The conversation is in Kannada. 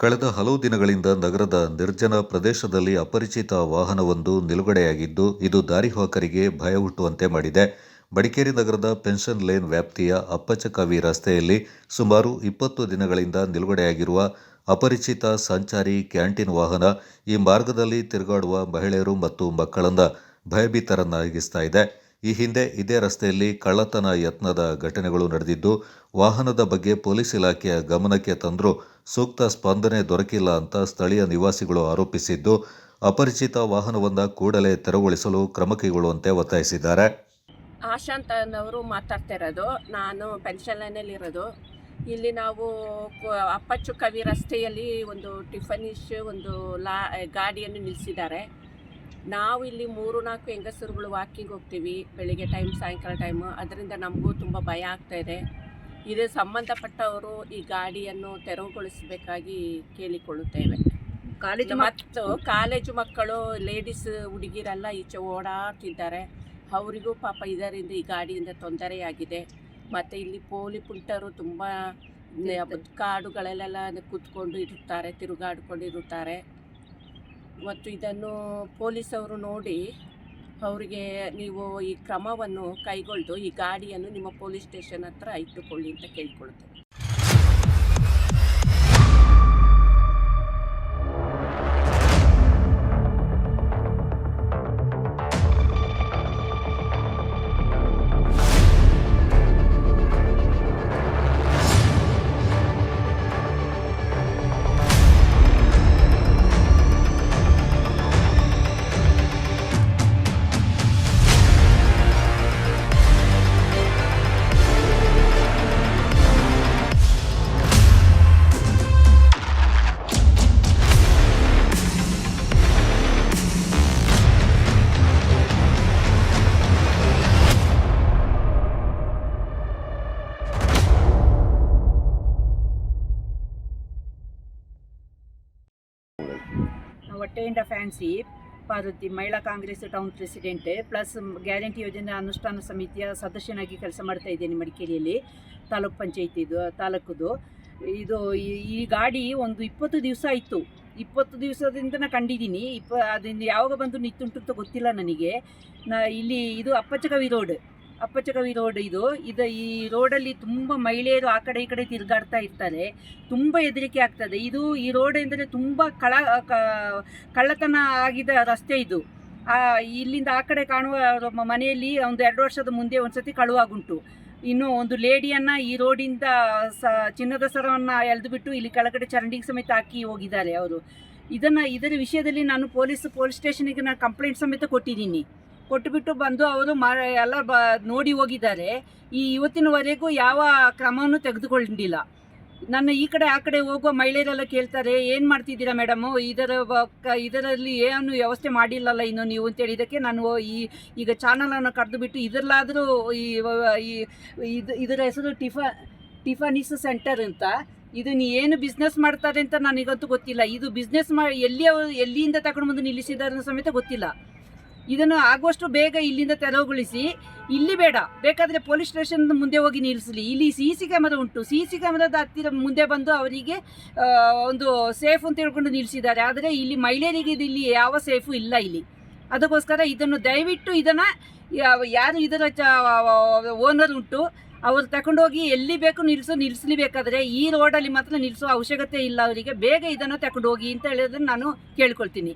ಕಳೆದ ಹಲವು ದಿನಗಳಿಂದ ನಗರದ ನಿರ್ಜನ ಪ್ರದೇಶದಲ್ಲಿ ಅಪರಿಚಿತ ವಾಹನವೊಂದು ನಿಲುಗಡೆಯಾಗಿದ್ದು, ಇದು ದಾರಿಹೋಕರಿಗೆ ಭಯ ಹುಟ್ಟುವಂತೆ ಮಾಡಿದೆ. ಮಡಿಕೇರಿ ನಗರದ ಪೆನ್ಷನ್ ಲೇನ್ ವ್ಯಾಪ್ತಿಯ ಅಪ್ಪಚಕವಿ ರಸ್ತೆಯಲ್ಲಿ ಸುಮಾರು 20 ದಿನಗಳಿಂದ ನಿಲುಗಡೆಯಾಗಿರುವ ಅಪರಿಚಿತ ಸಂಚಾರಿ ಕ್ಯಾಂಟೀನ್ ವಾಹನ ಈ ಮಾರ್ಗದಲ್ಲಿ ತಿರುಗಾಡುವ ಮಹಿಳೆಯರು ಮತ್ತು ಮಕ್ಕಳನ್ನು ಭಯಭೀತರನ್ನಾಗಿಸ್ತಾ ಇದೆ. ಈ ಹಿಂದೆ ಇದೇ ರಸ್ತೆಯಲ್ಲಿ ಕಳ್ಳತನ ಯತ್ನದ ಘಟನೆಗಳು ನಡೆದಿದ್ದು, ವಾಹನದ ಬಗ್ಗೆ ಪೊಲೀಸ್ ಇಲಾಖೆಯ ಗಮನಕ್ಕೆ ತಂದರೂ ಸೂಕ್ತ ಸ್ಪಂದನೆ ದೊರಕಿಲ್ಲ ಅಂತ ಸ್ಥಳೀಯ ನಿವಾಸಿಗಳು ಆರೋಪಿಸಿದ್ದು, ಅಪರಿಚಿತ ವಾಹನವನ್ನು ಕೂಡಲೇ ತೆರವುಗೊಳಿಸಲು ಕ್ರಮ ಕೈಗೊಳ್ಳುವಂತೆ ಒತ್ತಾಯಿಸಿದ್ದಾರೆ. ಆಶಾ ಅಂತನವರು ಮಾತಾಡ್ತಾ ಇರೋದು. ನಾನು ಪೆನ್ಷನ್ ಲೈನಲ್ಲಿರೋದು. ಇಲ್ಲಿ ನಾವು ಅಪ್ಪಚ್ಚು ಕವಿ ರಸ್ತೆಯಲ್ಲಿ ಒಂದು ಟಿಫನಿಶ್ ಒಂದು ಗಾಡಿಯನ್ನು ನಿಲ್ಲಿಸಿದ್ದಾರೆ. ನಾವು ಇಲ್ಲಿ 3-4 ಹೆಂಗಸರುಗಳು ವಾಕಿಂಗ್ ಹೋಗ್ತೀವಿ, ಬೆಳಿಗ್ಗೆ ಟೈಮ್ ಸಾಯಂಕಾಲ ಟೈಮು. ಅದರಿಂದ ನಮಗೂ ತುಂಬ ಭಯ ಆಗ್ತಾಯಿದೆ. ಇದು ಸಂಬಂಧಪಟ್ಟವರು ಈ ಗಾಡಿಯನ್ನು ತೆರವುಗೊಳಿಸಬೇಕಾಗಿ ಕೇಳಿಕೊಳ್ಳುತ್ತೇವೆ. ಮತ್ತು ಕಾಲೇಜು ಮಕ್ಕಳು, ಲೇಡೀಸ್ ಹುಡುಗಿರೆಲ್ಲ ಈಚೆ ಓಡಾಡ್ತಿದ್ದಾರೆ. ಅವರಿಗೂ ಪಾಪ ಇದರಿಂದ ಈ ಗಾಡಿಯಿಂದ ತೊಂದರೆಯಾಗಿದೆ. ಮತ್ತು ಇಲ್ಲಿ ಪೋಲಿ ಪುಂಟರು ತುಂಬ ಕಾಡುಗಳಲ್ಲೆಲ್ಲ ಕೂತ್ಕೊಂಡು ಇರುತ್ತಾರೆ, ತಿರುಗಾಡಿಕೊಂಡಿರುತ್ತಾರೆ. ಮತ್ತು ಇದನ್ನು ಪೊಲೀಸವರು ನೋಡಿ ಅವರಿಗೆ ನೀವು ಈ ಕ್ರಮವನ್ನು ಕೈಗೊಳ್ದು ಈ ಗಾಡಿಯನ್ನು ನಿಮ್ಮ ಪೊಲೀಸ್ ಸ್ಟೇಷನ್ ಹತ್ರ ಇಟ್ಟುಕೊಳ್ಳಿ ಅಂತ ಕೇಳಿಕೊಳ್ಳುತ್ತೇವೆ. ಹೊಟ್ಟೆಯಿಂದ ಫ್ಯಾನ್ಸಿ ಪಾರ್ವತಿ, ಮಹಿಳಾ Congress town president plus guarantee ಯೋಜನೆ ಅನುಷ್ಠಾನ ಸಮಿತಿಯ ಸದಸ್ಯನಾಗಿ ಕೆಲಸ ಮಾಡ್ತಾ ಇದ್ದೇನೆ ಮಡಿಕೇರಿಯಲ್ಲಿ. ತಾಲೂಕು ಪಂಚಾಯತಿದು ತಾಲೂಕುದು ಇದು ಈ ಗಾಡಿ ಒಂದು 20 ದಿವಸ ಆಯಿತು. 20 ದಿವಸದಿಂದ ನಾನು ಕಂಡಿದ್ದೀನಿ. ಅದರಿಂದ ಯಾವಾಗ ಬಂದು ನಿಂತುಂಟು ಅಂತ ಗೊತ್ತಿಲ್ಲ ನನಗೆ. ಇಲ್ಲಿ ಇದು ಅಪ್ಪಚಕವಿ ರೋಡ್ ಇದು ಈ ರೋಡಲ್ಲಿ ತುಂಬ ಮಹಿಳೆಯರು ಆ ಕಡೆ ಈ ಕಡೆ ತಿರುಗಾಡ್ತಾ ಇರ್ತಾರೆ. ತುಂಬ ಹೆದರಿಕೆ ಆಗ್ತದೆ. ಈ ರೋಡ್ ಎಂದರೆ ತುಂಬ ಕಳ್ಳತನ ಆಗಿದ ರಸ್ತೆ ಇದು. ಇಲ್ಲಿಂದ ಆ ಕಡೆ ಕಾಣುವ ಮನೆಯಲ್ಲಿ ಒಂದು 2 ವರ್ಷದ ಮುಂದೆ ಒಂದು ಸತಿ ಕಳುವಾಗುಂಟು. ಇನ್ನು ಒಂದು ಲೇಡಿಯನ್ನು ಈ ರೋಡಿಂದ ಚಿನ್ನದ ಸರವನ್ನು ಎಳೆದುಬಿಟ್ಟು ಇಲ್ಲಿ ಕೆಳಗಡೆ ಚರಂಡಿಗೆ ಸಮೇತ ಹಾಕಿ ಹೋಗಿದ್ದಾರೆ ಅವರು. ಇದರ ವಿಷಯದಲ್ಲಿ ನಾನು ಪೊಲೀಸ್ ಸ್ಟೇಷನಿಗೆ ನಾನು ಕಂಪ್ಲೇಂಟ್ ಸಮೇತ ಕೊಟ್ಟುಬಿಟ್ಟು ಬಂದು ಅವರು ಎಲ್ಲ ನೋಡಿ ಹೋಗಿದ್ದಾರೆ. ಇವತ್ತಿನವರೆಗೂ ಯಾವ ಕ್ರಮವನ್ನು ತೆಗೆದುಕೊಂಡಿಲ್ಲ. ನನ್ನ ಈ ಕಡೆ ಆ ಕಡೆ ಹೋಗುವ ಮಹಿಳೆಯರೆಲ್ಲ ಕೇಳ್ತಾರೆ, ಏನು ಮಾಡ್ತಿದ್ದೀರಾ ಮೇಡಮು, ಇದರಲ್ಲಿ ಏನು ವ್ಯವಸ್ಥೆ ಮಾಡಿಲ್ಲಲ್ಲ ಇನ್ನು ನೀವು ಅಂತೇಳಿ. ಇದಕ್ಕೆ ನಾನು ಈಗ ಚಾನಲನ್ನು ಕರೆದುಬಿಟ್ಟು ಇದರಲ್ಲಾದರೂ ಇದರ ಹೆಸರು ಟಿಫನಿಸ್ ಸೆಂಟರ್ ಅಂತ. ಇದನ್ನು ಏನು ಬಿಸ್ನೆಸ್ ಮಾಡ್ತಾರೆ ಅಂತ ನನಗಂತೂ ಗೊತ್ತಿಲ್ಲ. ಇದು ಬಿಸ್ನೆಸ್ ಎಲ್ಲಿಂದ ತಗೊಂಡು ಬಂದು ನಿಲ್ಲಿಸಿದ್ದಾರೆ ಸಮೇತ ಗೊತ್ತಿಲ್ಲ. ಇದನ್ನು ಆಗುವಷ್ಟು ಬೇಗ ಇಲ್ಲಿಂದ ತೆರವುಗೊಳಿಸಿ. ಇಲ್ಲಿ ಬೇಡ, ಬೇಕಾದರೆ ಪೊಲೀಸ್ ಸ್ಟೇಷನ್ ಮುಂದೆ ಹೋಗಿ ನಿಲ್ಲಿಸಲಿ. ಇಲ್ಲಿ CC ಕ್ಯಾಮರಾ ಉಂಟು. CC ಕ್ಯಾಮರಾದ ಹತ್ತಿರ ಮುಂದೆ ಬಂದು ಅವರಿಗೆ ಒಂದು ಸೇಫ್ ಅಂತ ಹೇಳ್ಕೊಂಡು ನಿಲ್ಲಿಸಿದ್ದಾರೆ. ಆದರೆ ಇಲ್ಲಿ ಮಹಿಳೆಯರಿಗೆ ಇಲ್ಲಿ ಯಾವ ಸೇಫು ಇಲ್ಲ ಇಲ್ಲಿ. ಅದಕ್ಕೋಸ್ಕರ ಇದನ್ನು ದಯವಿಟ್ಟು ಯಾರು ಇದರ ಓನರ್ ಉಂಟು ಅವರು ತಗೊಂಡೋಗಿ ಎಲ್ಲಿ ಬೇಕು ನಿಲ್ಲಿಸಲೇಬೇಕಾದ್ರೆ ಈ ರೋಡಲ್ಲಿ ಮಾತ್ರ ನಿಲ್ಲಿಸುವ ಅವಶ್ಯಕತೆ ಇಲ್ಲ. ಅವರಿಗೆ ಬೇಗ ಇದನ್ನು ತಗೊಂಡು ಹೋಗಿ ಅಂತ ಹೇಳಿದ್ರೆ ನಾನು ಕೇಳ್ಕೊಳ್ತೀನಿ.